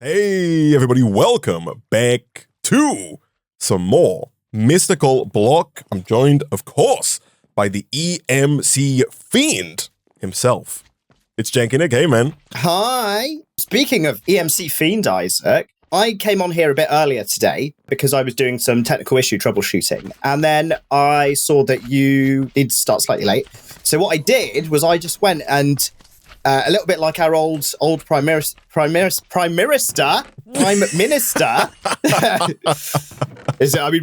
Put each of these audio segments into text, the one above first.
Hey, everybody, welcome back to some more Mystical Block. I'm joined, of course, by the EMC Fiend himself. It's Janky Nick. Hey, man. Hi. Speaking of EMC Fiend, Isaac, I came on here a bit earlier today because I was doing some technical issue troubleshooting. And then I saw that you need to start slightly late. So what I did was I just went and a little bit like our old prime minister. We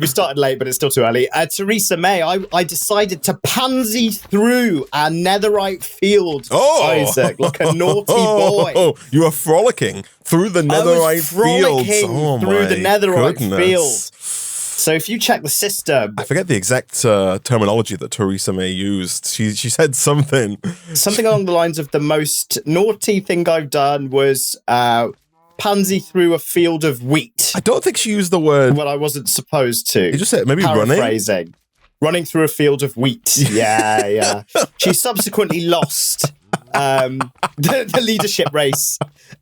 started late, but it's still too early. Theresa May, I decided to pansy through a netherite field, Isaac, like a naughty boy. Oh, you were frolicking through the netherite fields. Through the netherite field. So if you check the system... I forget the exact terminology that Theresa May used. She said something. Something along the lines of the most naughty thing I've done was pansy through a field of wheat. I don't think she used the word... Well, I wasn't supposed to. You just said maybe paraphrasing. Running through a field of wheat. Yeah. She subsequently lost the leadership race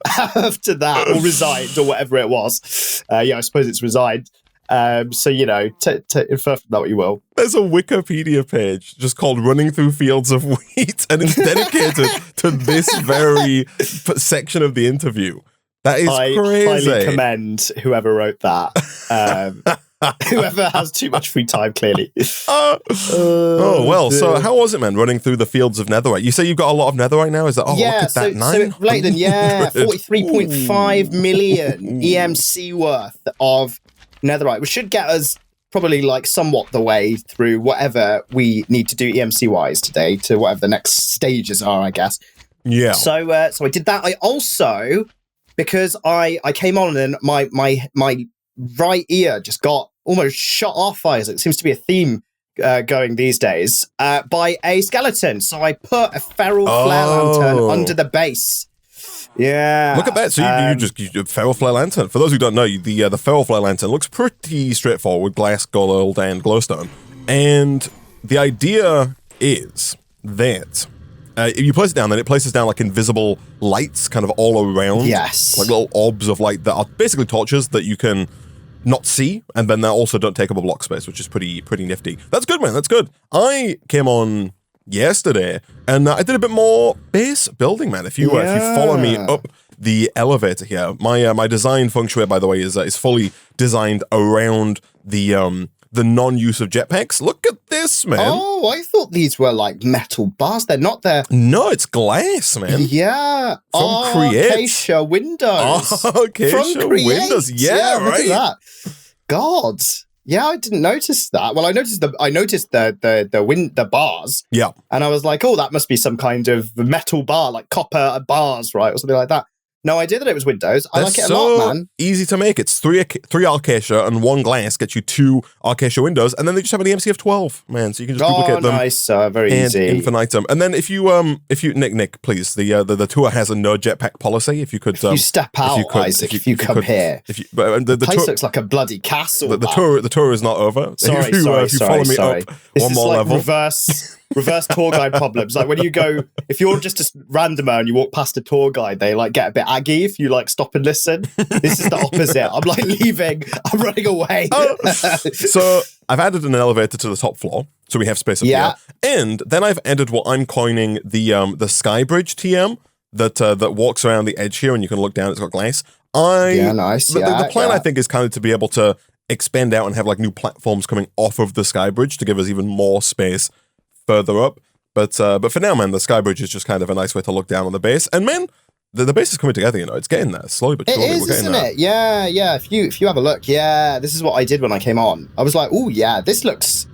after that, or resigned, or whatever it was. I suppose it's resigned. So, infer from that what you will. There's a Wikipedia page just called Running Through Fields of Wheat, and it's dedicated to this very section of the interview. That is crazy. I highly commend whoever wrote that. Whoever has too much free time, clearly. So how was it, man, running through the fields of netherite? You say you've got a lot of netherite now? Is that, look at that, 9? So later than, 43.5 million EMC worth of netherite, which should get us probably like somewhat the way through whatever we need to do EMC wise today to whatever the next stages are, I guess. Yeah. So I did that. I also, because I came on and my right ear just got almost shot off, Isaac. It seems to be a theme going these days by a skeleton. So I put a feral flare lantern under the base. Yeah. Look at that. So you just feral flare lantern. For those who don't know, the feral flare lantern looks pretty straightforward with glass, gold, and glowstone. And the idea is that if you place it down, then it places down like invisible lights kind of all around. Yes. Like little orbs of light that are basically torches that you can not see, and then they also don't take up a block space, which is pretty nifty. That's good, man. That's good. I came on yesterday, and I did a bit more base building, man. If you follow me up the elevator here, my design feng shui, by the way, is fully designed around the non-use of jetpacks. Look at this, man. Oh, I thought these were like metal bars. They're not there. No, it's glass, man. Yeah. From Create. Acacia windows. Acacia windows. Yeah, right. Look at that. God. Yeah, I didn't notice that. Well, I noticed the bars. Yeah. And I was like, oh, that must be some kind of metal bar, like copper bars, right? Or something like that. No idea that it was windows. I like it a lot, man. Easy to make. It's three Acacia and 1 glass gets you 2 Acacia windows, and then they just have an EMC of 12, man. So you can just duplicate them. Nice, very easy. Infinitum. And then if you Nick, please, the tour has a no jetpack policy. If you could, you step out, Isaac. If you come here, the place tour looks like a bloody castle. The tour is not over. Sorry, if you follow me up one more level. Reverse tour guide problems. Like when you go, if you're just a randomer and you walk past a tour guide, they like get a bit aggy if you like stop and listen. This is the opposite. I'm like leaving. I'm running away. So I've added an elevator to the top floor, so we have space up here. And then I've added what I'm coining the Skybridge TM that walks around the edge here, and you can look down. It's got glass. Nice. The plan I think is kind of to be able to expand out and have like new platforms coming off of the Skybridge to give us even more space further up, but for now, man, the Skybridge is just kind of a nice way to look down on the base. And man, the base is coming together. It's getting there slowly but surely. It is, isn't it? Yeah. If you have a look, this is what I did when I came on. I was like, oh yeah, it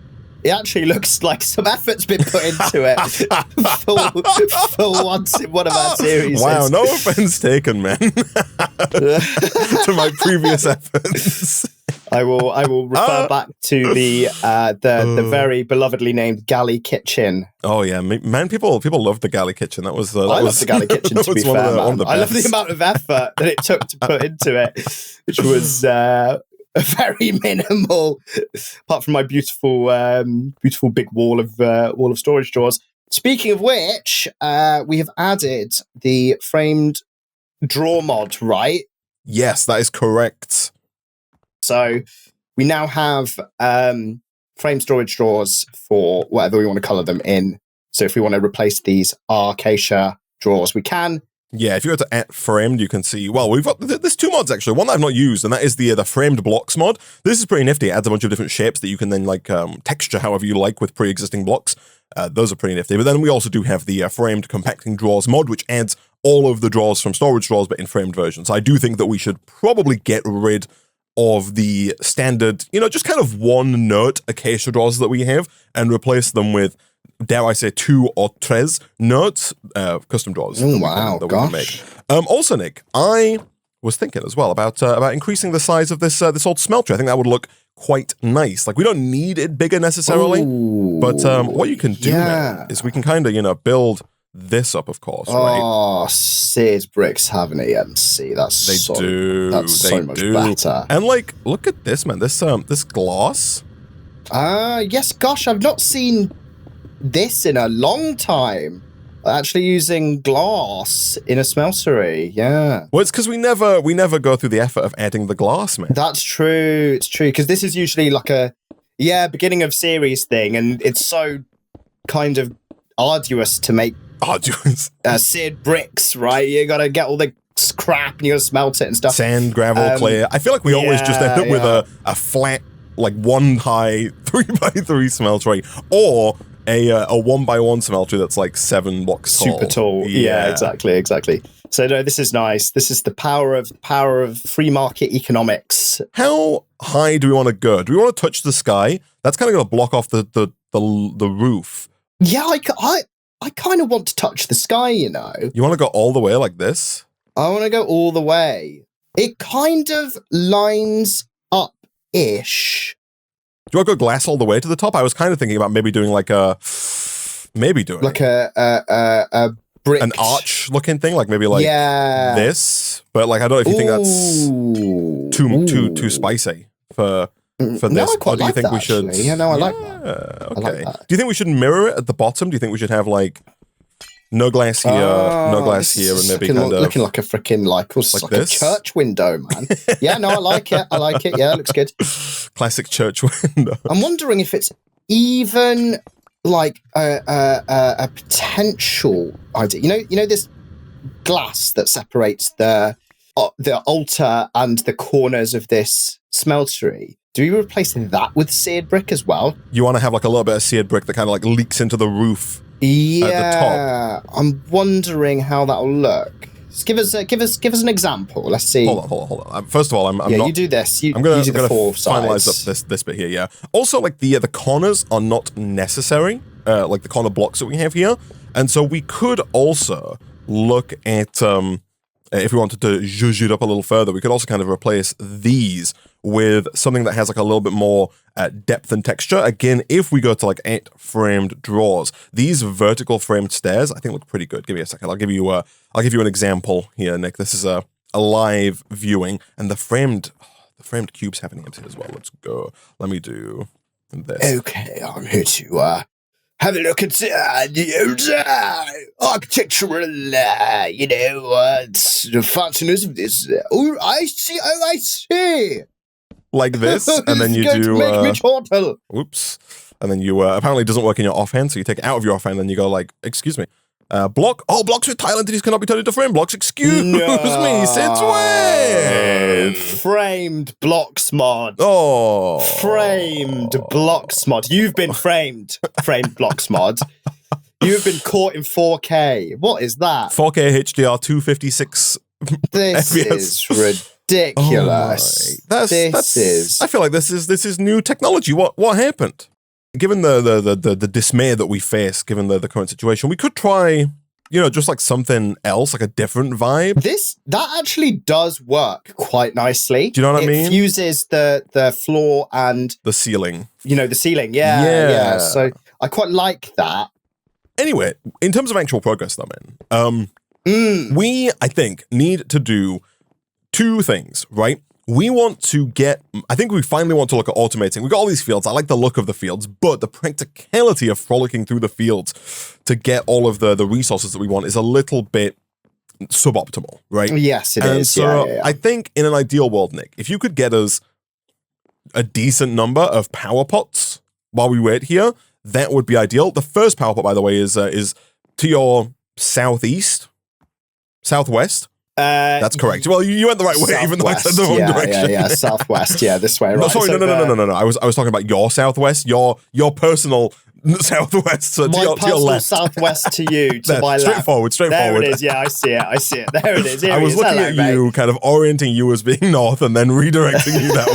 actually looks like some effort's been put into it for once in one of our series. Wow, no offense taken, man, to my previous efforts. I will refer back to the very belovedly named Galley Kitchen. Oh yeah, man! People love the Galley Kitchen. I love the Galley Kitchen. To be fair, man. I love the amount of effort that it took to put into it, which was very minimal. Apart from my beautiful big wall of storage drawers. Speaking of which, we have added the framed draw mod, right? Yes, that is correct. So we now have frame storage drawers for whatever we want to color them in. So if we want to replace these acacia drawers, we can. Yeah, if you go to @framed, you can see, well, we've got, there's two mods actually. One that I've not used, and that is the framed blocks mod. This is pretty nifty. It adds a bunch of different shapes that you can then like texture however you like with pre-existing blocks. Those are pretty nifty. But then we also do have the framed compacting drawers mod, which adds all of the drawers from storage drawers, but in framed versions. I do think that we should probably get rid of the standard, just kind of one note acacia drawers that we have and replace them with, dare I say, 2 or 3 notes, custom drawers. Wow, that we can make. Also, Nick, I was thinking as well about increasing the size of this old smelter. I think that would look quite nice. Like, we don't need it bigger necessarily, but what you can do now is we can kind of, build this up, of course, right? Oh, Sears bricks have an EMC. That's so much better. And like, look at this, man. This glass. Yes, gosh, I've not seen this in a long time. Actually using glass in a smeltery, yeah. Well, it's because we never go through the effort of adding the glass, man. That's true. It's true, because this is usually like a beginning of series thing, and it's so kind of arduous to make seared bricks, right? You gotta get all the scrap and you gotta smelt it and stuff. Sand, gravel, clay. I feel like we always just end up with a flat, like 1 high 3x3 smeltery, or a 1x1 smeltery that's like 7 blocks tall. Super tall. Yeah, exactly. So no, this is nice. This is the power of free market economics. How high do we want to go? Do we want to touch the sky? That's kind of going to block off the roof. Yeah, I kind of want to touch the sky, You want to go all the way like this? I want to go all the way. It kind of lines up-ish. Do you want to go glass all the way to the top? I was kind of thinking about maybe doing like a brick, an arch looking thing, like maybe like this. But like I don't know if you think that's too spicy for this. No, I quite or do you think we should? Actually. Yeah, no, I like that. Okay. I like that. Do you think we should mirror it at the bottom? Do you think we should have like no glass here, no glass here, and maybe looking like a freaking like this? A church window, man. Yeah, no, I like it. Yeah, it looks good. Classic church window. I'm wondering if it's even like a potential idea. You know this glass that separates the altar and the corners of this smeltery. Do we replace that with seared brick as well? You want to have like a little bit of seared brick that kind of like leaks into the roof. Yeah, at the top. I'm wondering how that'll look. Just give us an example. Let's see. Hold on. First of all, I'm not. You do this. I'm gonna finalize up this bit here. Yeah. Also, like the corners are not necessary. Like the corner blocks that we have here, and so we could also look at if we wanted to zhuzh it up a little further, we could also kind of replace these with something that has like a little bit more depth and texture. Again, if we go to like framed drawers, these vertical framed stairs, I think look pretty good. Give me a second. I'll give you an example here, Nick. This is a live viewing, and the framed cubes have names here as well. Let's go. Let me do this. Okay, I'm here to have a look at the architectural, the functions of this. I see. Like this, and then you do. Make me chortle. Oops. And then you apparently it doesn't work in your offhand, so you take it out of your offhand, and you go like, excuse me. Block. Oh, blocks with tile entities cannot be turned into frame blocks. Excuse me, since when? Framed blocks mod. Oh. Framed blocks mod. You've been framed. Framed blocks mod. You've been caught in 4K. What is that? 4K HDR 256. This is ridiculous. I feel like this is new technology. What happened? Given the dismay that we face, given the current situation, we could try, just like something else, like a different vibe. That actually does work quite nicely. Do you know what I mean? It fuses the floor and the ceiling. The ceiling. Yeah. So I quite like that. Anyway, in terms of actual progress, though, man, we, I think, need to do 2 things, right? I think we finally want to look at automating. We got all these fields. I like the look of the fields, but the practicality of frolicking through the fields to get all of the resources that we want is a little bit suboptimal, right? Yes, it and is. So Yeah. I think in an ideal world, Nick, if you could get us a decent number of power pots while we wait here, that would be ideal. The first power pot, by the way, is to your southwest. That's correct. Well, you went the right way, even though I said the wrong direction. Yeah, southwest. Yeah, this way. Right. No, sorry, no. I was talking about your southwest, your personal southwest. So my to your left. Southwest to you, to my left. Straightforward. There it is. Yeah, I see it. There it is. Here I was looking Hello, at mate. you, kind of orienting you as being north, and then redirecting you that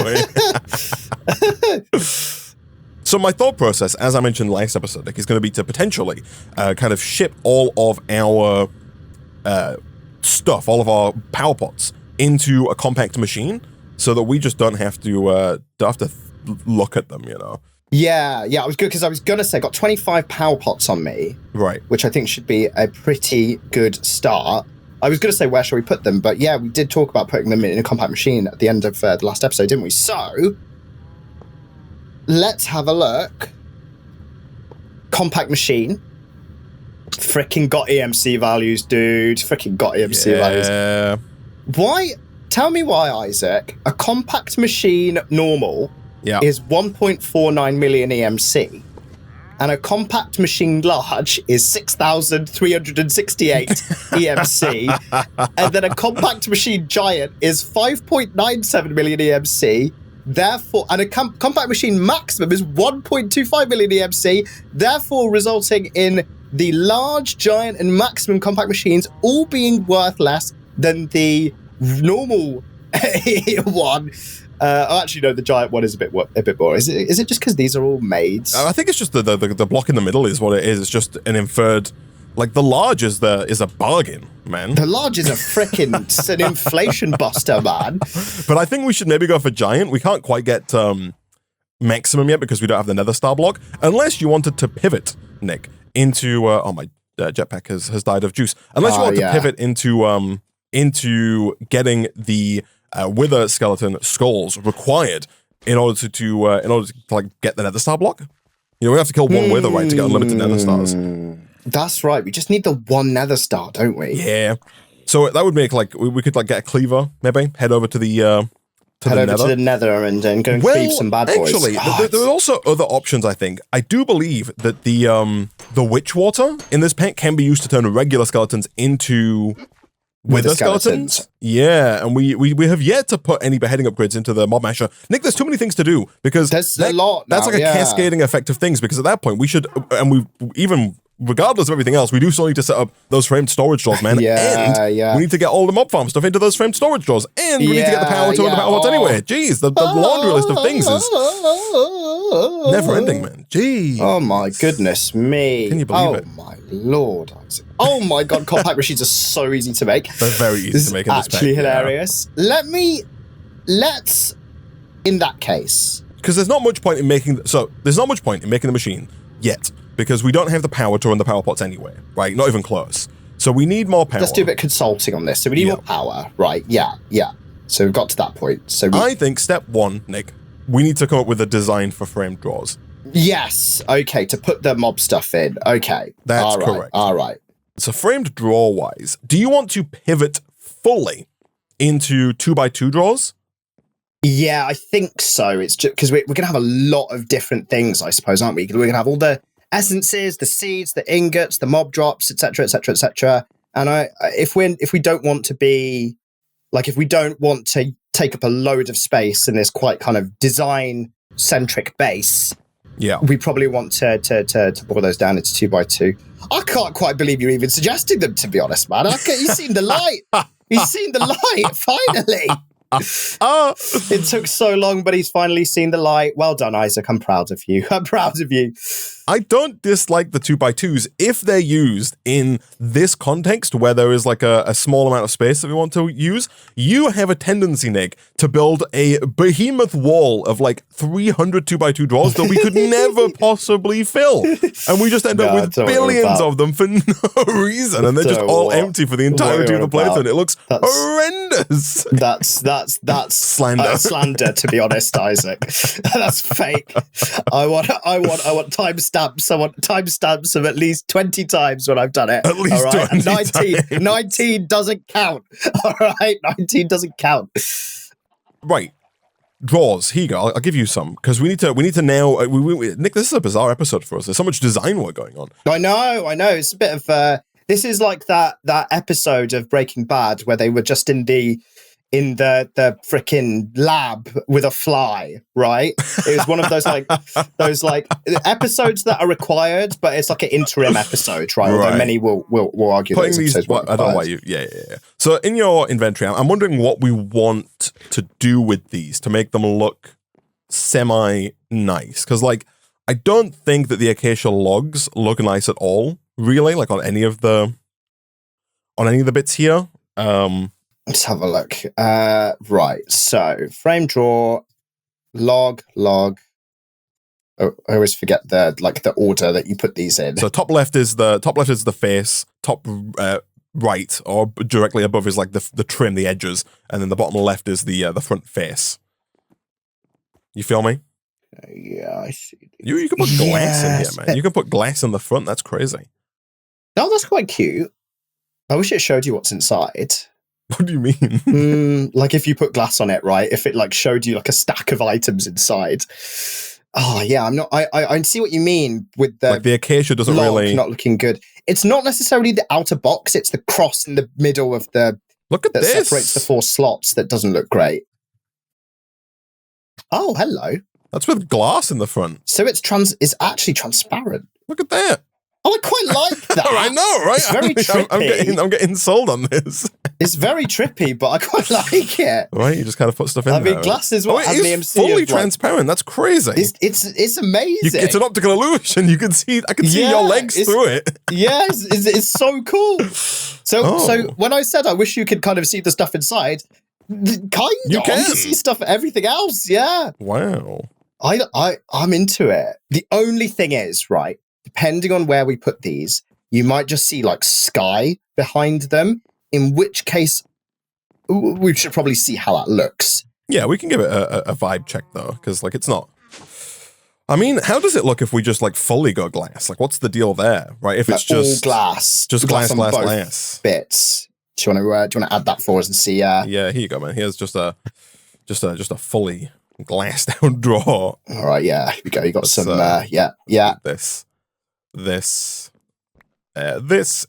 way. So my thought process, as I mentioned last episode, Nick, is going to be to potentially kind of ship all of our stuff, all of our power pots, into a compact machine, so that we just don't have to look at them, you know. Yeah, I was good because I was going to say, I got 25 power pots on me, right? Which I think should be a pretty good start. I was going to say, where shall we put them? But yeah, we did talk about putting them in a compact machine at the end of the last episode, didn't we? So let's have a look. Compact machine. Freaking got EMC values, dude. Freaking got EMC values. Why? Tell me why, Isaac. A compact machine normal is 1.49 million EMC. And a compact machine large is 6,368 EMC. And then a compact machine giant is 5.97 million EMC. Therefore, and a compact machine maximum is 1.25 million EMC, therefore resulting in the large, giant, and maximum compact machines all being worth less than the normal one. Actually, no, the giant one is a bit more. Is it just because these are all made? I think it's just the block in the middle is what it is. It's just an inferred. Like the large is a bargain, man. The large is a freaking it's an inflation buster, man. But I think we should maybe go for giant. We can't quite get maximum yet because we don't have the nether star block. Unless you wanted to pivot, Nick, into my jetpack has died of juice. Unless you want to pivot into getting the wither skeleton skulls required in order to like get the nether star block. You know, we have to kill one wither, right, to get unlimited nether stars. That's right. We just need the one nether star, don't we? Yeah. So that would make like we could like get a cleaver, maybe head over to the to the nether and then go and cleave some bad boys. Actually, there are also other options. I think I do believe that the witch water in this pack can be used to turn regular skeletons into wither skeletons. Yeah, and we have yet to put any beheading upgrades into the mob masher. Nick, there's too many things to do because there's a lot. That's like a cascading effect of things. Because at that point we should, and we even. Regardless of everything else, we do still need to set up those framed storage drawers, man. We need to get all the mob farm stuff into those framed storage drawers. And we need to get the power to the power pots anyway. Jeez, the laundry list of things is never ending, man. Jeez. Oh my goodness me. Can you believe it? Oh my lord, Isaac. Oh my god, compact machines are so easy to make. They're very easy to make in this pack. Actually hilarious. Let's, in that case. Because there's not much point in making the machine yet. Because we don't have the power to run the power pots anyway, right? Not even close. So we need more power. Let's do a bit of consulting on this. So we need more power, right? Yeah. So we've got to that point. So I think step one, Nick, we need to come up with a design for framed drawers. Yes. Okay. To put the mob stuff in. Okay. That's correct. All right. So framed drawer wise, do you want to pivot fully into 2x2 drawers? Yeah, I think so. It's just because we're going to have a lot of different things, I suppose, aren't we? We're going to have all the essences, the seeds, the ingots, the mob drops, etc., etc., etc. And if we don't want to be like, if we don't want to take up a load of space in this quite kind of design centric base, we probably want to boil those down into 2x2. I can't quite believe you're even suggesting them, to be honest, man. You've seen the light. You've seen the light. Finally. It took so long, but he's finally seen the light. Well done, Isaac. I'm proud of you. I don't dislike the 2x2s if they're used in this context where there is like a small amount of space that we want to use. You have a tendency, Nick, to build a behemoth wall of like 300 2x2 drawers that we could never possibly fill. And we just end up with billions of them for no reason. And they're just all empty for the entirety of the playthrough. And it looks horrendous. That's Slander. Slander, to be honest, Isaac. That's fake. I want timestamps. I want timestamps of at least 20 times when I've done it. At least 20 and 19, times. 19 doesn't count. All right, 19 doesn't count. Right. Draws. Here you go. I'll give you some because we need to now. Nick, this is a bizarre episode for us. There's so much design work going on. I know. It's a bit of. This is like that episode of Breaking Bad where they were just in the freaking lab with a fly, right? It was one of those like episodes that are required, but it's like an interim episode, right? Although many will argue putting that these. I don't know why you. Yeah. So in your inventory, I'm wondering what we want to do with these to make them look semi nice, because like I don't think that the acacia logs look nice at all, really, like on any of the bits here. Let's have a look. Right. So frame draw, log. Oh, I always forget the order that you put these in. So top left is the face. Top right or directly above is like the trim, the edges, and then the bottom left is the front face. You feel me? Yeah, I see. You can put glass in here, man. You can put glass in the front. That's crazy. Oh, that's quite cute. I wish it showed you what's inside. What do you mean? Like if you put glass on it, right? If it like showed you like a stack of items inside. Oh yeah, I see what you mean with the like the acacia doesn't really not looking good. It's not necessarily the outer box; it's the cross in the middle of the look at that this separates the 4 slots that doesn't look great. Oh, hello. That's with glass in the front. So it's actually transparent. Look at that. Oh, I quite like that. I know, right? It's very trippy. I'm getting sold on this. It's very trippy, but I quite like it. Right, you just kind of put stuff in there. I mean, glass is what it is fully transparent. That's crazy. It's amazing. It's an optical illusion. I can see your legs through it. Yes, it's so cool. So when I said I wish you could kind of see the stuff inside, you can see stuff, everything else. Yeah. Wow. I'm into it. The only thing is, right, depending on where we put these, you might just see like sky behind them, in which case we should probably see how that looks. Yeah, we can give it a vibe check though, because like it's not. I mean, how does it look if we just like fully go glass? Like, what's the deal there, right? If it's just all glass, just glass bits. Do you want to add that for us and see? Yeah, here you go, man. Here's just a fully glassed out drawer. All right, yeah, here we go. You got some, yeah. This,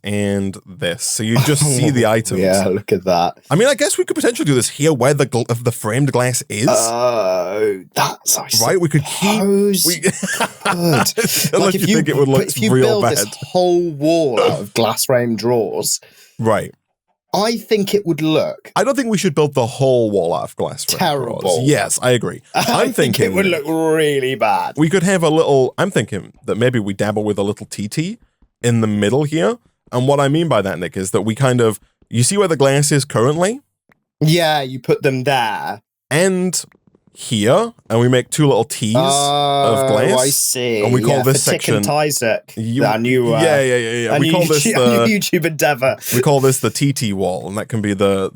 and this. So you just see the items. Yeah, look at that. I mean, I guess we could potentially do this here where the framed glass is. Oh, that's right. We could keep. Unless you think it would look real bad. If you build this whole wall out of glass framed drawers, right? I think it would look. I don't think we should build the whole wall out of glass. Terrible. Drawers. Yes, I agree. I'm thinking it would look really bad. We could have a little. I'm thinking that maybe we dabble with a little TT in the middle here. And what I mean by that, Nick, is that we kind of, you see where the glass is currently? Yeah, you put them there. And here, and we make 2 little T's of glass. Oh, I see. And we call this section Isaac. Our new we call this the new YouTube endeavor. We call this the TT wall, and that can be the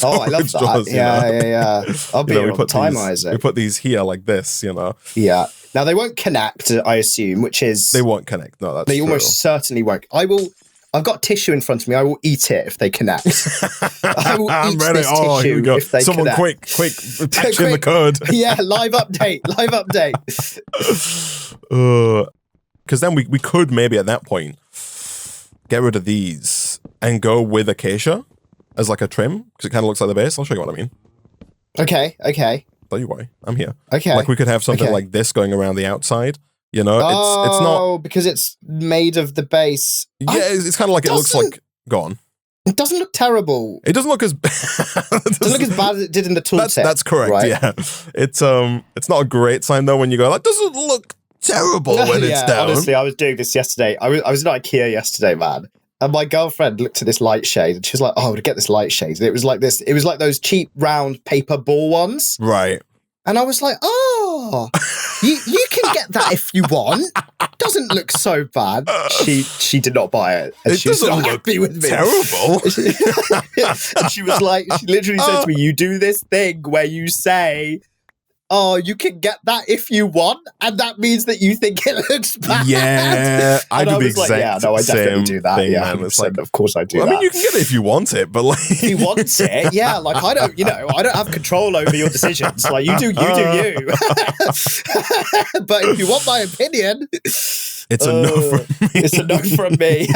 oh, I love that. Drawers, yeah. I'll be here all the time, Isaac. We put these here like this, you know. Yeah. Now they won't connect, I assume, which is they won't connect. No, that's they true. Almost certainly won't. I've got tissue in front of me. I will eat it if they connect. I will eat this tissue if they connect. Quick, patch in the code. Yeah, live update. Because then we could maybe at that point get rid of these and go with acacia as like a trim, because it kind of looks like the base. I'll show you what I mean. Okay. Don't you worry, I'm here. Okay. Like we could have something like this going around the outside. You know, it's not because it's made of the base. Yeah, it's kind of like it looks like. Go on. It doesn't look terrible. It doesn't look as doesn't look as bad as it did in the tooltip. That's correct. Right? Yeah, it's not a great sign though when you go that doesn't look terrible when it's down. Honestly, I was doing this yesterday. I was at IKEA yesterday, man. And my girlfriend looked at this light shade and she was like, "Oh, to get this light shade." And it was like this. It was like those cheap round paper ball ones. Right. And I was like, oh, you can get that if you want. Doesn't look so bad. She did not buy it. And she was not happy with me. Terrible. And she was like, she literally said to me, you do this thing where you say, oh, you can get that if you want, and that means that you think it looks bad. Yeah, I do the exact yeah, no, I definitely do that. thing, yeah, man. It's like, of course I do that. I mean, you can get it if you want it, but like, if you want it, yeah. Like I don't have control over your decisions. Like you do you. But if you want my opinion, it's a no from me. It's a no from me.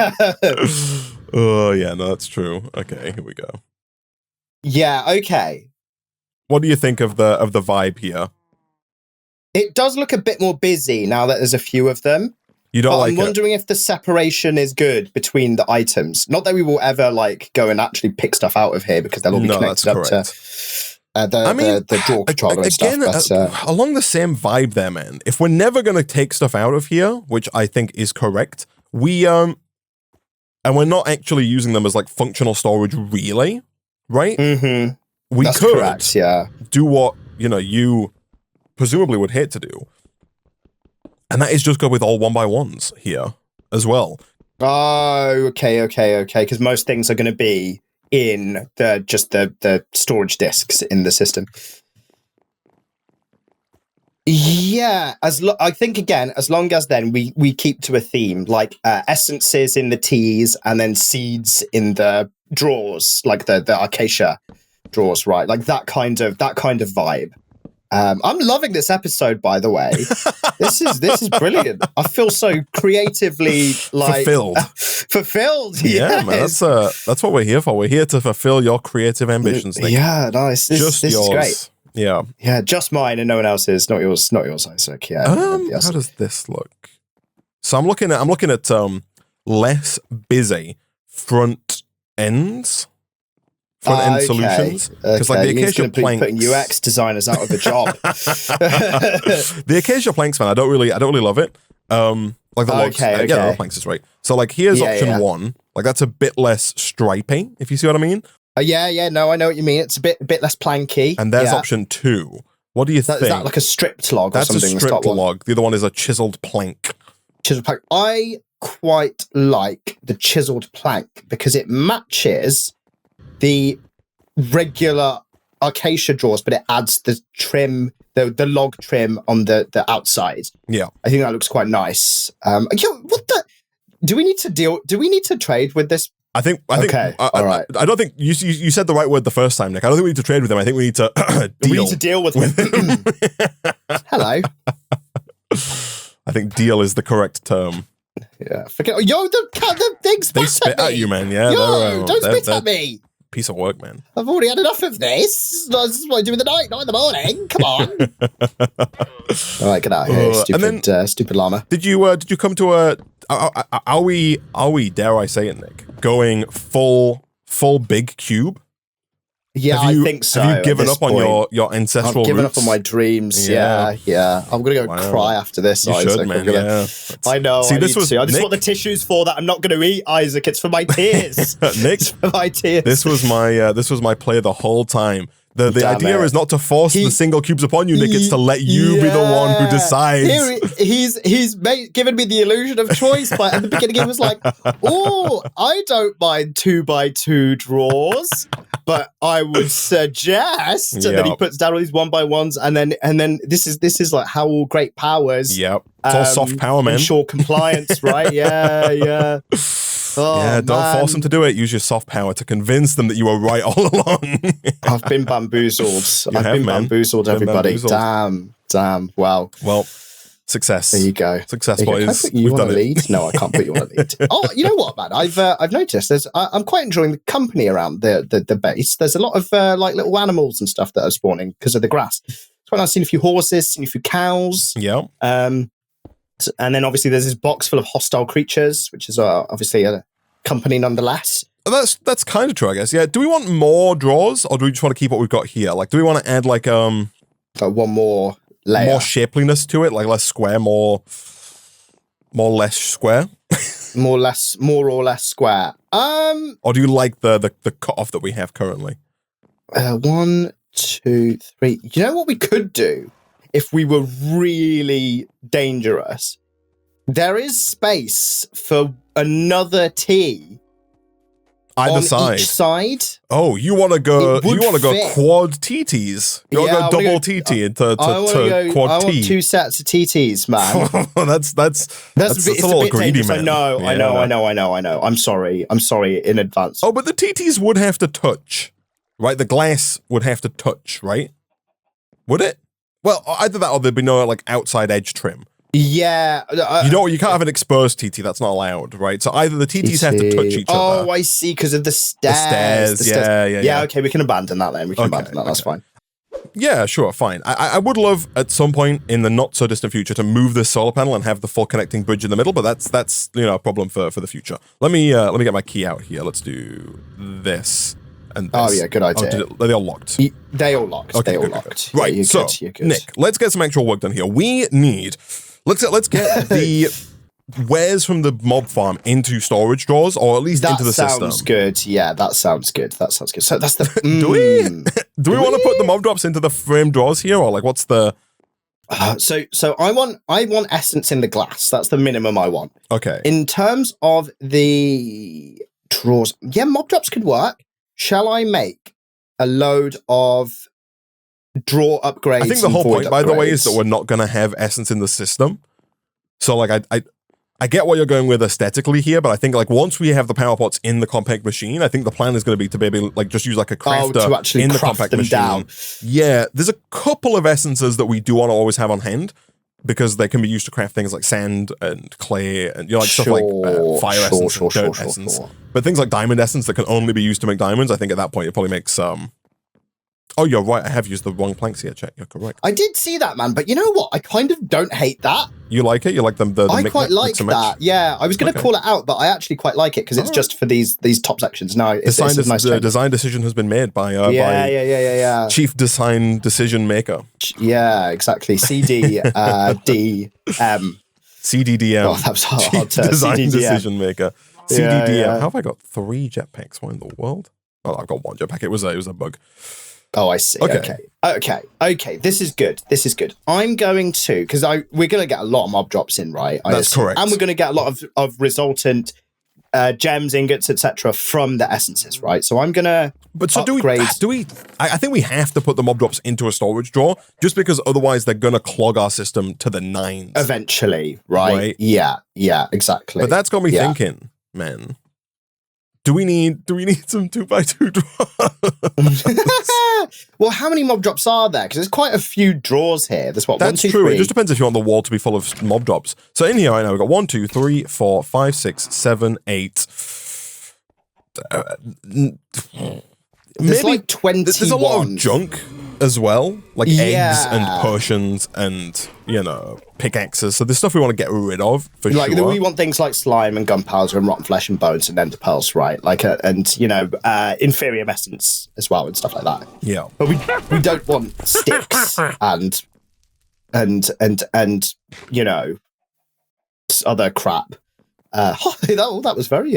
Oh yeah, no, that's true. Okay, here we go. Yeah. Okay. What do you think of the vibe here? It does look a bit more busy now that there's a few of them. You don't like I'm wondering if the separation is good between the items. Not that we will ever like go and actually pick stuff out of here because they'll all be connected up to the draw controller and stuff. But, along the same vibe there, man. If we're never going to take stuff out of here, which I think is correct, and we're not actually using them as like functional storage really, right? Mm-hmm. That's could correct, yeah. Do what, you presumably would hate to do. And that is just go with all 1x1s here as well. Oh, okay. Because most things are going to be in the storage disks in the system. Yeah, I think again, as long as then we keep to a theme, like essences in the teas and then seeds in the drawers, like the acacia drawers, right? Like that kind of vibe. I'm loving this episode, by the way. This is brilliant. I feel so creatively fulfilled. Yeah, yes. Man. That's what we're here for. We're here to fulfill your creative ambitions, Nick. Yeah, nice. This is great. Yeah. Yeah, just mine and no one else's. Not yours, Isaac. Yeah. How does this look? So I'm looking at less busy front ends. Front-end solutions, because like the acacia planks, putting UX designers out of a job. The acacia planks, man, I don't really love it. Like the logs, yeah, the planks is right. So like here's option 1, like that's a bit less stripy, if you see what I mean. No, I know what you mean. It's a bit less planky. And there's option 2. What do you think? Is that like a stripped log or something? That's a stripped log. The other one is a chiseled plank. Chiseled plank. I quite like the chiseled plank because it matches the regular acacia drawers, but it adds the trim, the log trim on the outside. Yeah, I think that looks quite nice. Do we need to trade with this? I think. Okay, all right. I don't think you said the right word the first time, Nick. I don't think we need to trade with them. I think we need to deal. We need to deal with them. Hello. I think deal is the correct term. Yeah, forget. The things they spit at you, man. Yeah, don't spit at me. Piece of work, man. I've already had enough of this. This is what I do in the night, not in the morning. Come on. All right, get out of here, stupid llama. Did you come to a? Are we? Dare I say it, Nick? Going full big cube? Yeah, I think so. Have you given up on your ancestral I've given roots? up on my dreams. Yeah. I'm going to go cry after this, you Isaac. Should, man, I know. See, this was I just want the tissues for that I'm not going to eat, Isaac. It's for my tears. Nick, it's for my tears. This was my play the whole time. The idea is not to force the single cubes upon you, Nick. It's to let you be the one who decides. He's given me the illusion of choice, but at the beginning he was like, "Oh, I don't mind 2x2 drawers, but I would suggest." And then he puts down all these 1x1s, and then this is like how all great powers. Yep, it's all soft power, man. Ensure compliance, right? Yeah. Oh, yeah, don't force them to do it. Use your soft power to convince them that you were right all along. I've been bamboozled. Bamboozled, everybody. Bamboozled. Damn. Wow. Well, success. There you go. Success, boys. Can I put you on a lead? No, I can't put you on a lead. Oh, you know what, man? I've noticed I'm quite enjoying the company around the base. There's a lot of like little animals and stuff that are spawning because of the grass. It's quite nice. Seen a few horses, seen a few cows. Yeah. And then obviously there's this box full of hostile creatures, which is obviously a company nonetheless. That's kind of true, I guess. Yeah. Do we want more drawers, or do we just want to keep what we've got here? Like, do we want to add like one more layer, more shapeliness to it, like less square, more less square, more or less square? Or do you like the cut off that we have currently? 1, 2, 3. You know what we could do if we were really dangerous? There is space for another T Either on side. each side. Oh, you want to go? It would You want to go fit. quad TTs? You want Yeah, to I go wanna double TT into I want to quad I T? want 2 sets of TTs, man. that's It's a little bit greedy, dangerous. man. I know. I'm sorry in advance. Oh, but the TTs would have to touch, right? The glass would have to touch, right? Would it? Well, either that or there'd be no like outside edge trim. Yeah. You can't have an exposed TT. That's not allowed, right? So either the TTs have to touch each other. Oh, I see, because of the stairs. The stairs. Yeah. Okay, we can abandon that then. We can abandon that. That's fine. Yeah, sure, fine. I would love at some point in the not so distant future to move this solar panel and have the full connecting bridge in the middle, but that's a problem for the future. Let me get my key out here. Let's do this and this. Oh yeah, good idea. They all locked. They all locked. Okay, they all good. locked. Right. Yeah, So, you're good. Nick, let's get some actual work done here. We need. Let's get the wares from the mob farm into storage drawers, or at least into the system. That sounds good. Yeah, that sounds good. So that's the. Do we want to put the mob drops into the frame drawers here, or like what's the? So I want essence in the glass. That's the minimum I want. Okay. In terms of the drawers, yeah, mob drops could work. Shall I make a load of draw upgrades? I think the whole point, by the way, is that we're not going to have essence in the system. So like I get what you're going with aesthetically here, but I think like once we have the power pots in the compact machine, I think the plan is going to be to maybe like just use like a crafter to actually in the craft compact them machine. down. Yeah, there's a couple of essences that we do want to always have on hand because they can be used to craft things like sand and clay and like stuff like fire essence and dirt essence. But things like diamond essence that can only be used to make diamonds, I think at that point it probably makes Oh, you're right. I have used the wrong planks here. Check. You're correct. I did see that, man. But you know what? I kind of don't hate that. You like it? You like the I quite like that. Yeah, I was going to call it out, but I actually quite like it because it's just for these top sections. No, it's a nice the design decision has been made by yeah. chief design decision maker. Yeah, exactly. CDDM. CDDM. Oh, that was hard. Chief design CDDM. Decision maker. CDDM. Yeah. How have I got 3 jetpacks? What in the world? Oh, I've got 1 jetpack. It was a bug. Oh, I see. Okay. This is good. I'm going to, because we're going to get a lot of mob drops in, right? That's correct. And we're going to get a lot of resultant gems, ingots, etc. from the essences, right? So I'm going to upgrade. I think we have to put the mob drops into a storage drawer just because otherwise they're going to clog our system to the nines. Eventually, right? Yeah, exactly. But that's got me thinking, man. Do we need some 2x2 drawers? Well, how many mob drops are there? Because there's quite a few drawers here. There's what? That's 1, 2, true. 3. It just depends if you want the wall to be full of mob drops. So in here right now we've got 1, 2, 3, 4, 5, 6, 7, 8. There's like 21. There's a lot of junk as well, like eggs and potions and pickaxes. So there's stuff we want to get rid of for sure. We want things like slime and gunpowder and rotten flesh and bones and ender pearls, right? Inferior essence as well and stuff like that. Yeah, but we don't want sticks and other crap. That was very.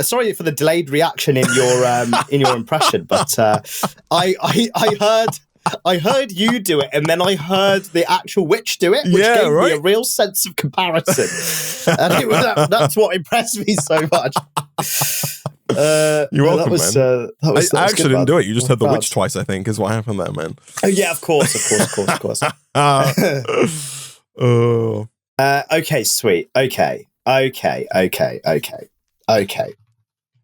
Sorry for the delayed reaction in your impression, but I heard you do it, and then I heard the actual witch do it, which gave me a real sense of comparison, and that's what impressed me so much. You're welcome, man. I actually didn't do it. You just heard the witch twice. twice, I think, is what happened there, man. Oh yeah, of course. Okay, sweet. Okay.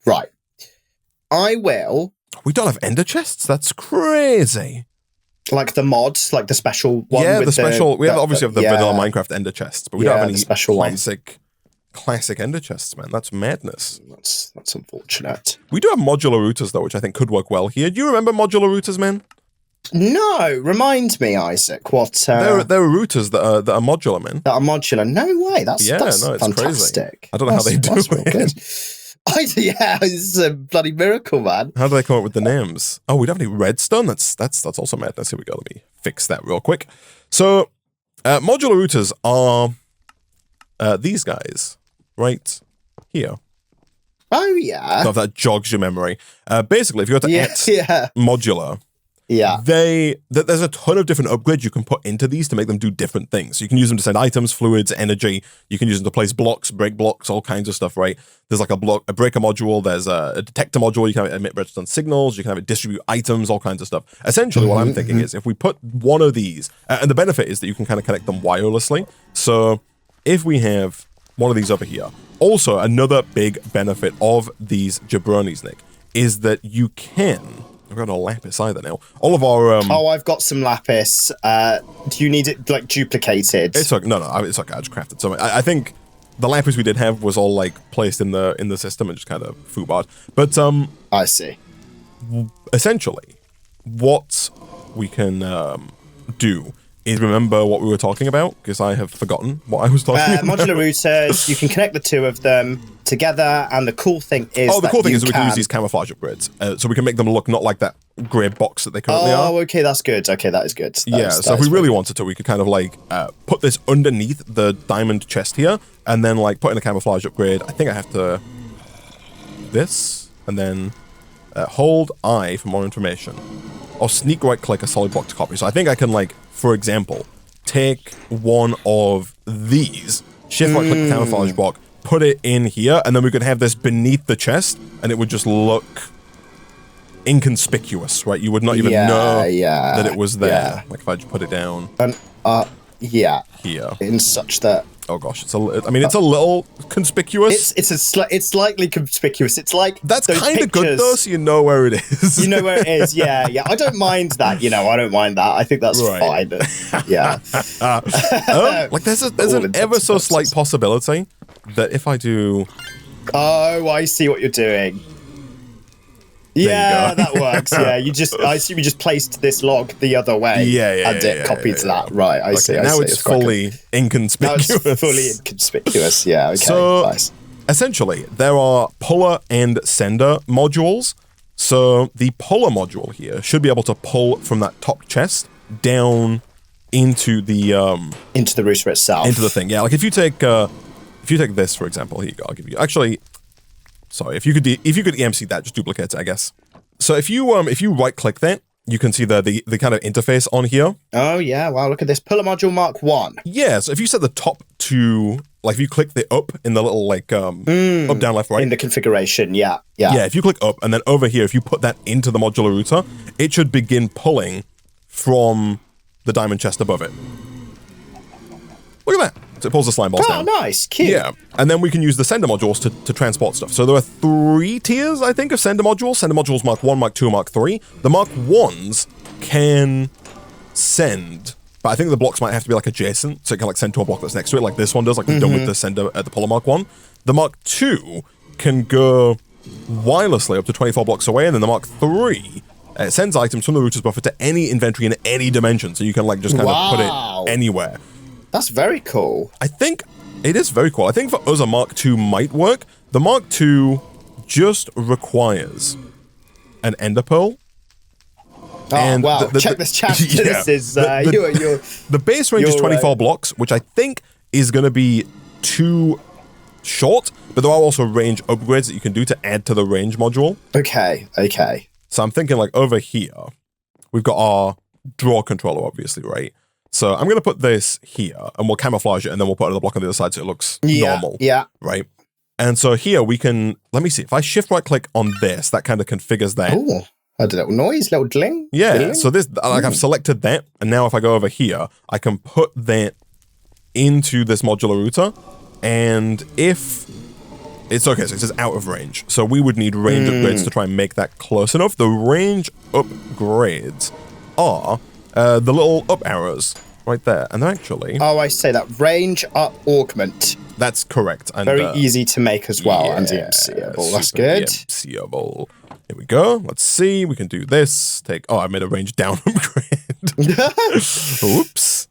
Right. I will. We don't have ender chests? That's crazy. Like the mods, like the special one. Yeah, the special. We obviously have the vanilla Minecraft ender chests, but we don't have any special classic ender chests, man. That's madness. That's unfortunate. We do have modular routers, though, which I think could work well here. Do you remember modular routers, man? No, remind me, Isaac. What? There are routers that are modular, man. That are modular. No way. That's it's fantastic. Crazy. I don't know how they do it. Good. It's a bloody miracle, man. How do they come up with the names? Oh, we don't have any redstone. That's also madness. Here we go. Let me fix that real quick. So, modular routers are these guys right here. Oh yeah. So if that jogs your memory. Basically, if you go to modular. Yeah. There's a ton of different upgrades you can put into these to make them do different things. So you can use them to send items, fluids, energy. You can use them to place blocks, break blocks, all kinds of stuff, right? There's like a breaker module. There's a detector module. You can have it emit redstone signals. You can have it distribute items, all kinds of stuff. Essentially, what I'm thinking is if we put one of these, and the benefit is that you can kind of connect them wirelessly. So if we have one of these over here, also another big benefit of these jabronis, Nick, is that you can. I've got no lapis either now. All of our oh, I've got some lapis. Do you need it like duplicated? It's okay. No, it's okay. I just crafted some. I think the lapis we did have was all like placed in the system and just kind of foobarred. But I see. Essentially, what we can do is remember what we were talking about, because I have forgotten what I was talking about. Modular routers, you can connect the two of them together, and the cool thing is we can use these camouflage upgrades, so we can make them look not like that grey box that they currently are. Oh, okay, that's good. Okay, that is good. So if we really wanted to, we could kind of like put this underneath the diamond chest here, and then like put in a camouflage upgrade. I think I have to this, and then hold I for more information, or sneak right click a solid block to copy. So I think I can, like, for example, take one of these, shift right click the camouflage block, put it in here, and then we could have this beneath the chest, and it would just look inconspicuous, right? You would not even know that it was there. Yeah. Like if I just put it down. Yeah. Here. In such that. Oh gosh, it's a little conspicuous. It's slightly conspicuous. It's like that's kind of good though, so you know where it is. You know where it is. Yeah. I don't mind that. I don't mind that. I think that's fine. Yeah. Like there's an ever so slight possibility that if I do. Oh, I see what you're doing. Yeah, that works. Yeah, I assume you just placed this log the other way. And it copied that. Right, I see. Now it's fully inconspicuous. Now it's fully inconspicuous. Yeah. Okay. So nice. Essentially, there are puller and sender modules. So the puller module here should be able to pull from that top chest down into the router itself. Into the thing. Yeah. Like if you take this for example, here you go. I'll give you actually. Sorry, if you could EMC that, just duplicate it, I guess. So if you right click that, you can see the kind of interface on here. Oh yeah, wow, look at this puller module Mark 1. Yeah, so if you set the top to, like if you click the up in the little like up, down, left, right. In the configuration, yeah. Yeah, if you click up and then over here, if you put that into the modular router, it should begin pulling from the diamond chest above it. Look at that. So it pulls the slime balls down. Oh, nice. Cute. Yeah. And then we can use the sender modules to transport stuff. So there are 3 tiers, I think, of sender modules. Sender modules Mark 1, Mark 2, Mark 3. The Mark 1s can send, but I think the blocks might have to be like adjacent, so it can like send to a block that's next to it, like this one does, like we've done with the sender at the Polar Mark 1. The Mark 2 can go wirelessly up to 24 blocks away, and then the Mark 3 sends items from the router's buffer to any inventory in any dimension, so you can like just kind of put it anywhere. That's very cool. I think it is very cool. I think for us a Mark II might work. The Mark II just requires an ender pearl. Oh, and wow. Check this chapter. Yeah, this is, the base range is 24 blocks, which I think is going to be too short, but there are also range upgrades that you can do to add to the range module. Okay. So I'm thinking like over here, we've got our draw controller, obviously, right? So I'm going to put this here, and we'll camouflage it, and then we'll put another block on the other side so it looks normal. Yeah. Right? And so here we can, let me see, if I shift right click on this, that kind of configures that. Oh, a little noise, little dling. Yeah, dling. So this, like I've selected that, and now if I go over here, I can put that into this modular router, and if, it's okay, so it says out of range. So we would need range upgrades to try and make that close enough. The range upgrades are the little up arrows right there, and they're actually... Oh, I say that. Range up augment. That's correct. And, very easy to make as well, and EMCable. That's good. EMCable. Here we go. Let's see. We can do this. I made a range down upgrade. Oops.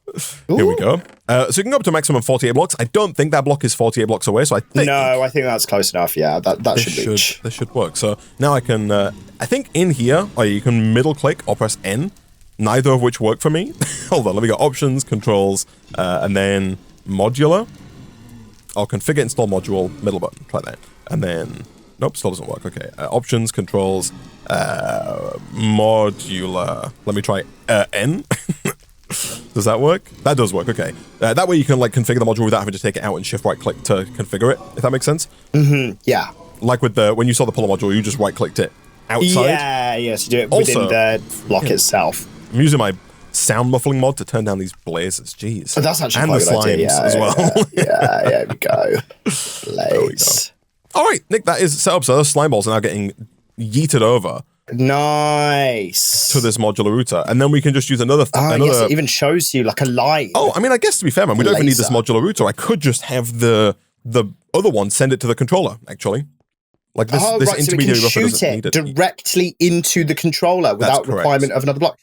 Ooh. Here we go. So you can go up to maximum 48 blocks. I don't think that block is 48 blocks away, so I think... No, I think that's close enough, yeah. That should reach. This should work. So now I can... I think in here, you can middle click or press N. Neither of which work for me. Hold on, let me go options, controls, and then modular. I'll configure install module, middle button, try that. And then, nope, still doesn't work, okay. Options, controls, Modular. Let me try N. Does that work? That does work, okay. That way you can like configure the module without having to take it out and shift right click to configure it, if that makes sense. Yeah. Like with when you saw the puller module, you just right clicked it outside. Yeah, so do it within the block itself. I'm using my sound muffling mod to turn down these blazes. Jeez. Oh, that's actually and quite the a good idea. slimes as well. Yeah, there we go. There we go. All right, Nick, that is set up. So those slime balls are now getting yeeted over. Nice. To this modular router, and then we can just use another. Yes, it even shows you like a line. Oh, I mean, I guess to be fair, man, we don't even need this modular router. I could just have the other one send it to the controller. Actually, like this intermediary buffer doesn't need it directly into the controller without requirement of another block.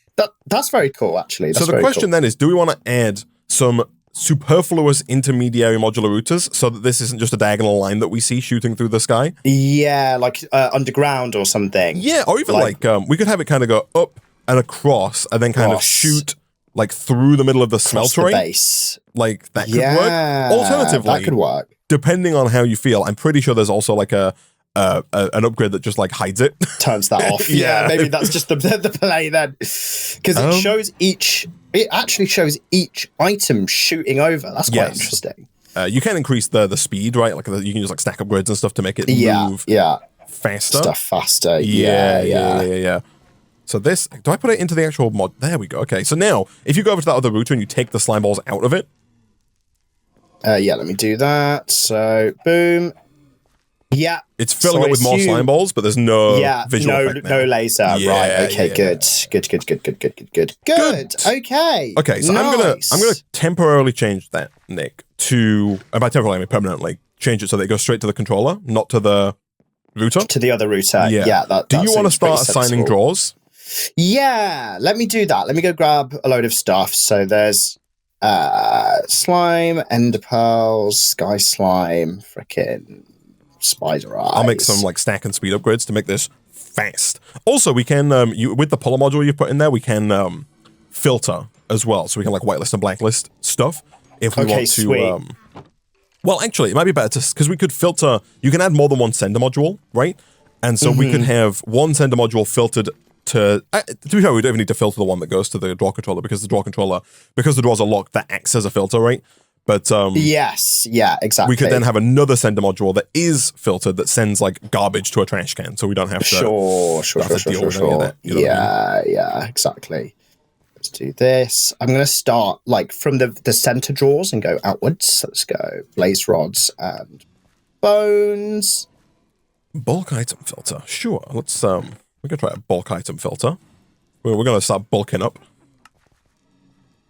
That's very cool, actually. So the question then is, do we want to add some superfluous intermediary modular routers so that this isn't just a diagonal line that we see shooting through the sky? Yeah, like underground or something. Yeah, or even like we could have it kind of go up and across and then kind of shoot like through the middle of the smeltery base. Like that could work. Alternatively, that could work. Depending on how you feel, I'm pretty sure there's also like an upgrade that just like hides it, turns that off. Yeah, maybe that's just the play then, because it shows each. It actually shows each item shooting over. That's quite interesting. You can increase the speed, right? Like you can use like stack upgrades and stuff to make it move faster. Stuff faster. Yeah. So this, do I put it into the actual mod? There we go. Okay, so now if you go over to that other router and you take the slime balls out of it. Yeah, let me do that. So boom. Yeah. It's filling up with more slime balls, but there's no visual effect now. No laser. Right. Okay, good. Good. Okay, so nice. I'm gonna temporarily change that, Nick, to, and by temporarily I mean permanently, change it so that it goes straight to the controller, not to the router. To the other router. Yeah. Do you want to start assigning draws? Yeah, let me do that. Let me go grab a load of stuff. So there's slime, ender pearls, sky slime, frickin' spider eyes. I'll make some like stack and speed upgrades to make this fast. Also, we can with the puller module you put in there, we can filter as well, so we can like whitelist and blacklist stuff if we want to. Well, actually, it might be better to, because we could filter. You can add more than one sender module, right? And so we could have one sender module filtered to be fair, we don't even need to filter the one that goes to the draw controller, because the draws are locked, that acts as a filter, right? But yes, yeah, exactly. We could then have another sender module that is filtered that sends like garbage to a trash can, so we don't have to. Sure. Yeah, exactly. Let's do this. I'm going to start like from the center draws and go outwards. Let's go blaze rods and bones. Bulk item filter. Sure. Let's we're gonna try a bulk item filter. We're gonna start bulking up.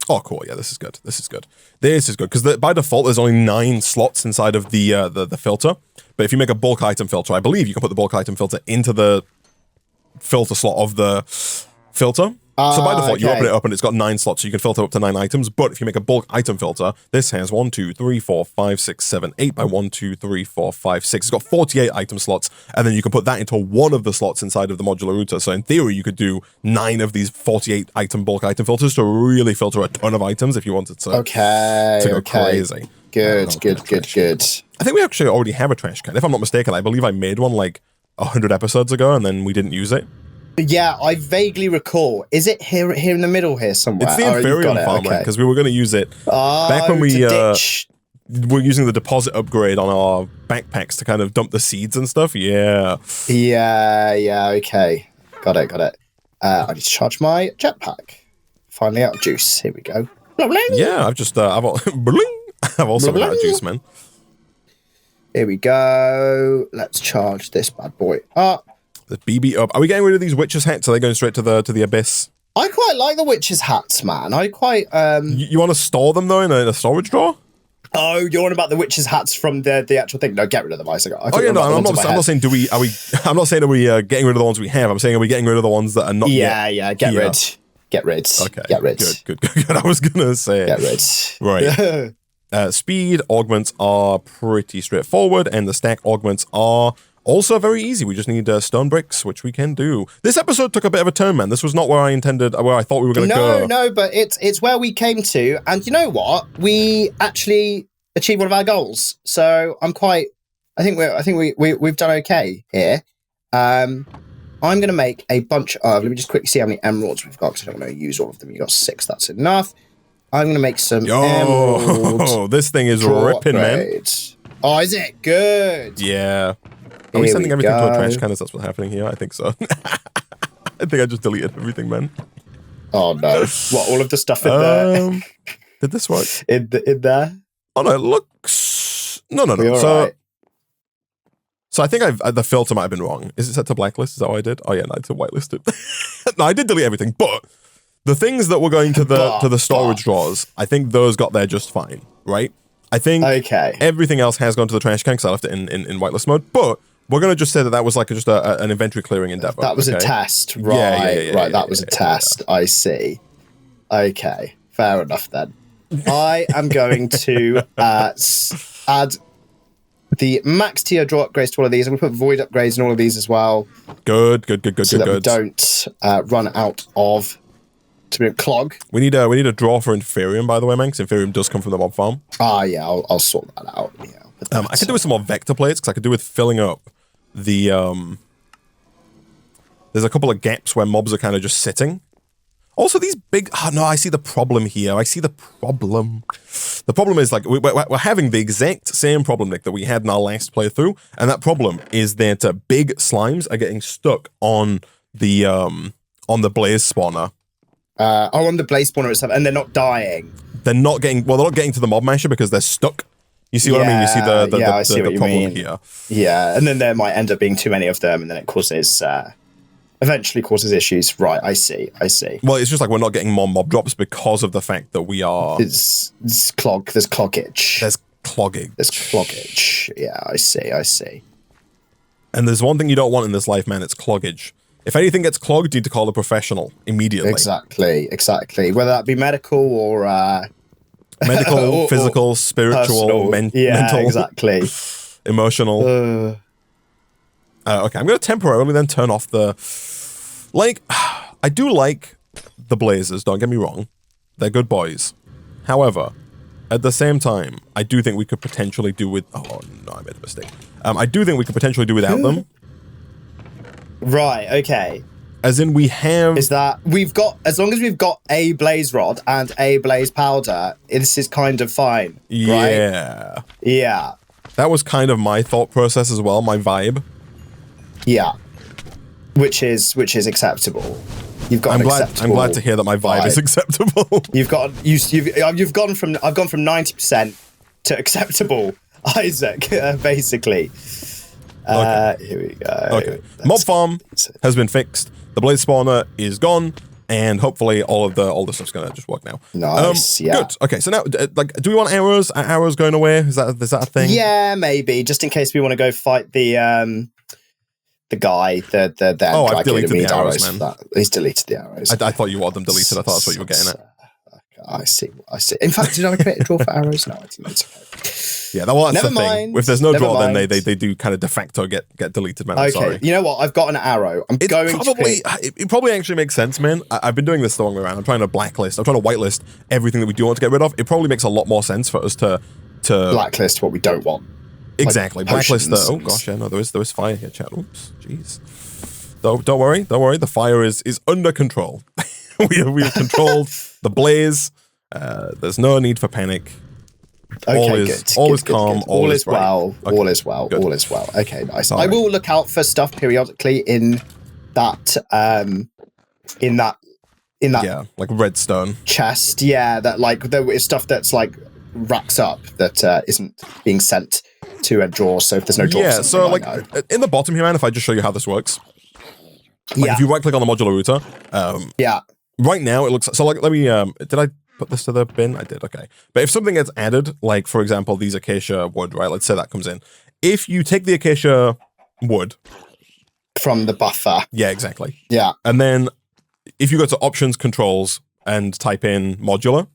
Oh, cool. Yeah, this is good. This is good. Because by default, there's only 9 slots inside of the filter. But if you make a bulk item filter, I believe you can put the bulk item filter into the filter slot of the filter. So by default, you open it up and it's got 9 slots, so you can filter up to 9 items. But if you make a bulk item filter, this has 1, 2, 3, 4, 5, 6, 7, 8 by 1, 2, 3, 4, 5, 6. It's got 48 item slots, and then you can put that into one of the slots inside of the modular router. So in theory, you could do 9 of these 48 item bulk item filters to really filter a ton of items if you wanted to. To go crazy. Good. I think we actually already have a trash can. If I'm not mistaken, I believe I made one like 100 episodes ago, and then we didn't use it. Yeah, I vaguely recall. Is it here in the middle here somewhere? It's the Inferium farmland, because we were going to use it back when we were using the deposit upgrade on our backpacks to kind of dump the seeds and stuff. Yeah, okay. Got it. I need to charge my jetpack. Finally out of juice. Here we go. Yeah, I've also been out of juice, man. Here we go. Let's charge this bad boy up. The BB up. Are we getting rid of these witches' hats? Are they going straight to the abyss? I quite like the witches' hats, man. I quite You want to store them though in a storage drawer? Oh, you're on about the witches' hats from the actual thing? No, get rid of them. I'm not saying I'm not saying are we getting rid of the ones we have. I'm saying are we getting rid of the ones that are not? Yeah. Get rid. Okay. Get rid. Good. I was gonna say get rid. Right. Speed augments are pretty straightforward, and the stack augments are also very easy. We just need stone bricks, which we can do. This episode took a bit of a turn, man. This was not where I thought we were going to go. No, but it's where we came to, and you know what? We actually achieved one of our goals. So I think we've done okay here. I'm I'm going to make a bunch of, let me just quickly see how many emeralds we've got, because I don't want to use all of them. You got 6, that's enough. I'm going to make some emeralds. This thing is ripping, man. Oh, is it? Good. Yeah. Are we sending everything to a trash can? Is that what's happening here? I think so. I think I just deleted everything, man. Oh, no. What, all of the stuff in there? Did this work? In there? Oh, no, it looks... No. So I think the filter might have been wrong. Is it set to blacklist? Is that what I did? Oh, yeah, no, I did whitelist it. No, I did delete everything, but the things that were going to the storage drawers, I think those got there just fine, right? I think everything else has gone to the trash can because I left it in whitelist mode, but we're going to just say that was like just an inventory clearing endeavor. That was a test, right? Right, that was a test. I see. Okay, fair enough then. I am going to add the max tier draw upgrades to all of these. I'm going to put void upgrades in all of these as well. Good. So that we don't run out of clog. We need a draw for Inferium, by the way, man, because Inferium does come from the mob farm. Yeah, I'll sort that out. Yeah, I could do with some more vector plates, because I could do with filling up the... There's a couple of gaps where mobs are kind of just sitting. Also, these big... Oh, no, I see the problem here. I see the problem. The problem is, like, we're having the exact same problem, Nick, that we had in our last playthrough, and that problem is that big slimes are getting stuck on the blaze spawner. On the blaze spawner itself, and they're not dying. They're not getting to the mob masher because they're stuck. You see what I mean? You see the problem here. Yeah, and then there might end up being too many of them, and then it causes... eventually causes issues. Right, I see. Well, it's just like we're not getting more mob drops because of the fact that we are... There's cloggage. There's cloggage. Yeah, I see. And there's one thing you don't want in this life, man, it's cloggage. If anything gets clogged, you need to call a professional immediately. Exactly. Whether that be medical or... medical, physical, spiritual, mental. Exactly. Emotional. Okay, I'm going to temporarily then turn off the... Like, I do like the blazers, don't get me wrong. They're good boys. However, at the same time, I do think we could potentially do with... Oh, no, I made a mistake. I do think we could potentially do without them. Right, okay. As in, we have... Is that... We've got... As long as we've got a blaze rod and a blaze powder, this is kind of fine, yeah. Right? Yeah. That was kind of my thought process as well, my vibe. Yeah, which is acceptable. You've got. I'm glad to hear that my vibe is acceptable. I've gone from 90% to acceptable, Isaac. Basically. Okay. Here we go. Okay. Mob farm has been fixed. The blaze spawner is gone, and hopefully all the stuff's gonna just work now. Nice. Yeah. Good. Okay. So now, like, do we want arrows? Are arrows going away? Is that a thing? Yeah, maybe. Just in case we want to go fight the guy, the oh, I've deleted the arrows, man. He's deleted the arrows. I thought you wanted them deleted. I thought that's what you were getting at. I see. In fact, did I create a draw for arrows? No, I didn't. It's okay. Yeah, well, that's the thing. If there's no draw, then they do kind of de facto get deleted, man. I'm sorry. You know what? I've got an arrow. It probably actually makes sense, man. I've been doing this the long way around. I'm trying to blacklist. I'm trying to whitelist everything that we do want to get rid of. It probably makes a lot more sense for us to blacklist what we don't want. Exactly. Like blacklist the... Oh, gosh, yeah, no, there is fire here, chat. Oops, jeez. Don't worry. The fire is under control. we have controlled the blaze. There's no need for panic. Okay, all is calm. All is well. Okay. All is well. Good. All is well. Okay, nice. All I right. will look out for stuff periodically in that yeah, like redstone chest. Yeah, that like there is stuff that's like racks up that isn't being sent to a drawer. So if there's no drawer, yeah. So like in the bottom here, man. If I just show you how this works. Like if you right click on the modular router, yeah. Right now it looks so. Like let me. Did I put this to the bin? I did. Okay. But if something gets added, like for example these acacia wood, right? Let's say that comes in. If you take the acacia wood from the buffer, yeah, exactly. Yeah, and then if you go to options, controls, and type in modular.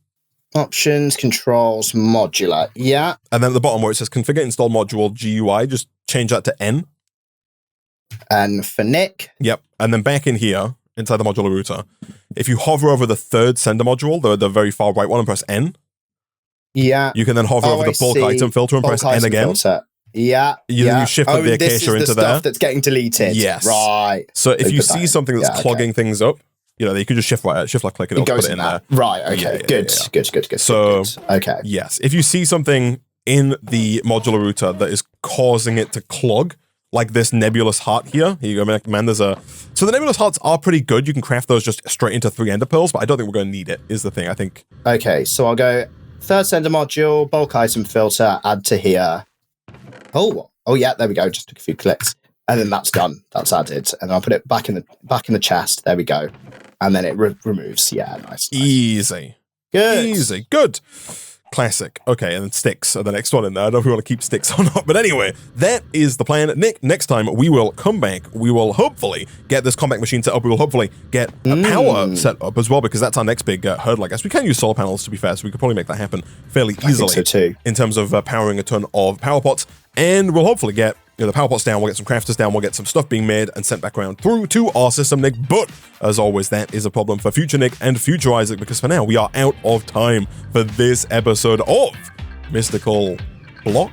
Options, controls, modular. Yeah. And then at the bottom where it says configure install module GUI, just change that to N. And for Nick. Yep. And then back in here, inside the modular router, if you hover over the third sender module, the very far right one, and press N. Yeah. You can then hover over the bulk item filter and press N again. Filter. Yeah. You shift like, the this is acacia the into stuff there. that's getting deleted. Yes. Right. So if They you put that see in. something that's Yeah, clogging things up, you know, you can just shift left click and It it'll goes put it in that. there. Right. Okay. Good. So, Okay. yes, if you see something in the modular router that is causing it to clog, like this nebulous heart here you go, man, there's a... So the nebulous hearts are pretty good. You can craft those just straight into 3 ender pearls, but I don't think we're going to need it, is the thing, I think. Okay, so I'll go third sender module, bulk item filter, add to here. Oh yeah, there we go. Just took a few clicks. And then that's done. That's added. And I'll put it back in the chest. There we go. And then it removes. Yeah, nice. Easy. Good. Easy. Good. Classic. Okay, and then sticks are the next one in there. I don't know if we want to keep sticks or not, but anyway, that is the plan. Nick, next time we will come back. We will hopefully get this combat machine set up. We will hopefully get a power set up as well, because that's our next big hurdle, I guess. We can use solar panels, to be fair, so we could probably make that happen fairly easily. I think so too. In terms of powering a ton of power pots. And we'll hopefully get the power pots down, we'll get some crafters down, we'll get some stuff being made and sent back around through to our system, Nick. But, as always, that is a problem for future Nick and future Isaac, because for now, we are out of time for this episode of Mystical Block.